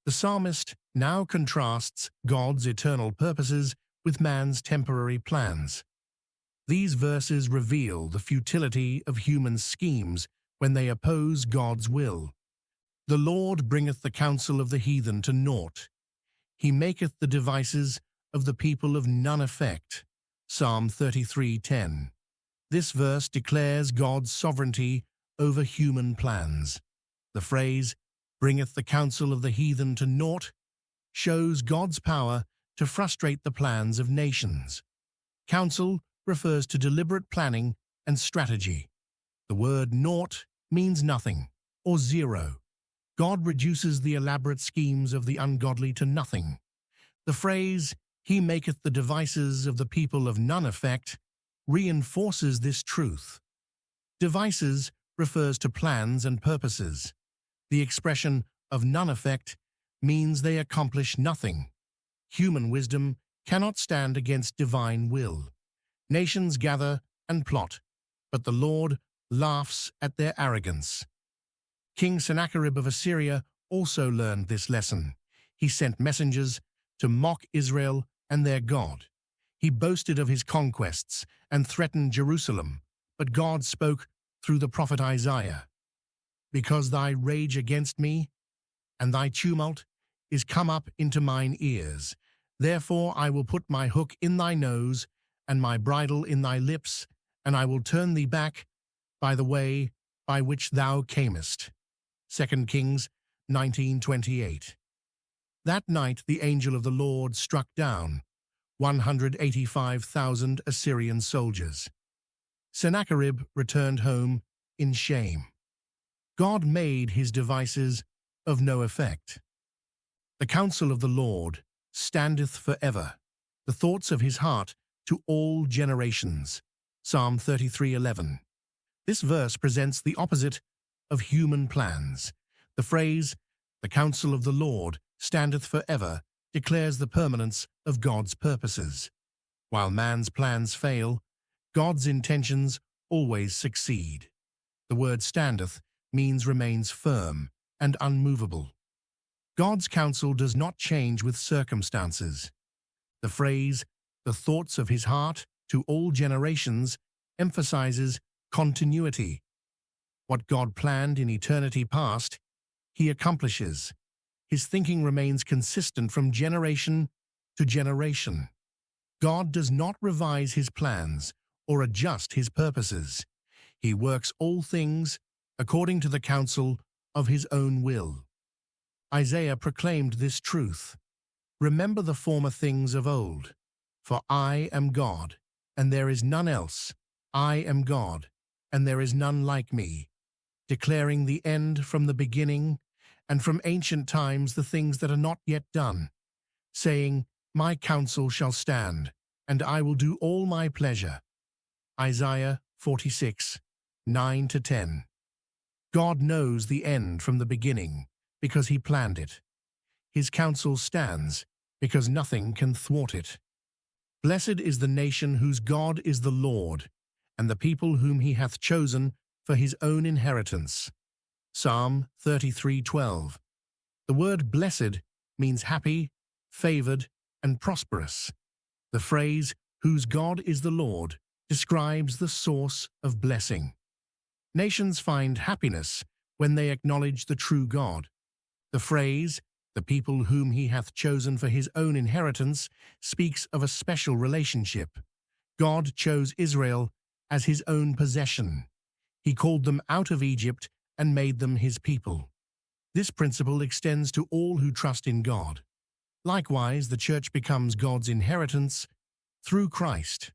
The psalmist now contrasts God's eternal purposes with man's temporary plans. These verses reveal the futility of human schemes when they oppose God's will. The Lord bringeth the counsel of the heathen to naught. He maketh the devices of the people of none effect. Psalm 33:10. This verse declares God's sovereignty over human plans. The phrase, bringeth the counsel of the heathen to naught, shows God's power to frustrate the plans of nations. Counsel refers to deliberate planning and strategy. The word naught means nothing or zero. God reduces the elaborate schemes of the ungodly to nothing. The phrase, he maketh the devices of the people of none effect, reinforces this truth. Devices refers to plans and purposes. The expression of none effect means they accomplish nothing. Human wisdom cannot stand against divine will. Nations gather and plot, but the Lord laughs at their arrogance. King Sennacherib of Assyria also learned this lesson. He sent messengers to mock Israel and their God. He boasted of his conquests and threatened Jerusalem, but God spoke through the prophet Isaiah. Because thy rage against me and thy tumult is come up into mine ears, therefore I will put my hook in thy nose and my bridle in thy lips, and I will turn thee back by the way by which thou camest. 2 Kings 19:28. That night the angel of the Lord struck down 185,000 Assyrian soldiers. Sennacherib returned home in shame. God made his devices of no effect. The counsel of the Lord standeth forever, the thoughts of his heart to all generations. Psalm 33:11. This verse presents the opposite of human plans. The phrase, the counsel of the Lord standeth forever, declares the permanence of God's purposes. While man's plans fail, God's intentions always succeed. The word standeth means remains firm and unmovable. God's counsel does not change with circumstances. The phrase, the thoughts of his heart to all generations, emphasizes continuity. What God planned in eternity past, he accomplishes. His thinking remains consistent from generation to generation. God does not revise his plans or adjust his purposes. He works all things according to the counsel of his own will. Isaiah proclaimed this truth. Remember the former things of old, for I am God, and there is none else. I am God, and there is none like me, declaring the end from the beginning, and from ancient times the things that are not yet done, saying, my counsel shall stand, and I will do all my pleasure. Isaiah 46:9-10. God knows the end from the beginning, because he planned it. His counsel stands, because nothing can thwart it. Blessed is the nation whose God is the Lord, and the people whom he hath chosen for his own inheritance. Psalm 33:12. The word blessed means happy, favored, and prosperous. The phrase, whose God is the Lord, describes the source of blessing. Nations find happiness when they acknowledge the true God. The phrase, the people whom he hath chosen for his own inheritance, speaks of a special relationship. God chose Israel as his own possession. He called them out of Egypt and made them his people. This principle extends to all who trust in God. Likewise, the church becomes God's inheritance through Christ.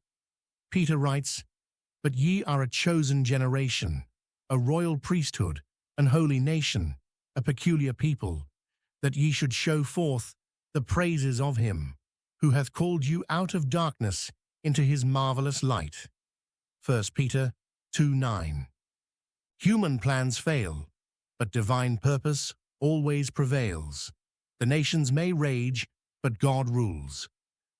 Peter writes, but ye are a chosen generation, a royal priesthood, an holy nation, a peculiar people, that ye should show forth the praises of him, who hath called you out of darkness into his marvelous light. 1 Peter 2:9. Human plans fail, but divine purpose always prevails. The nations may rage, but God rules.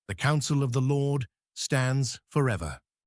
The counsel of the Lord stands forever.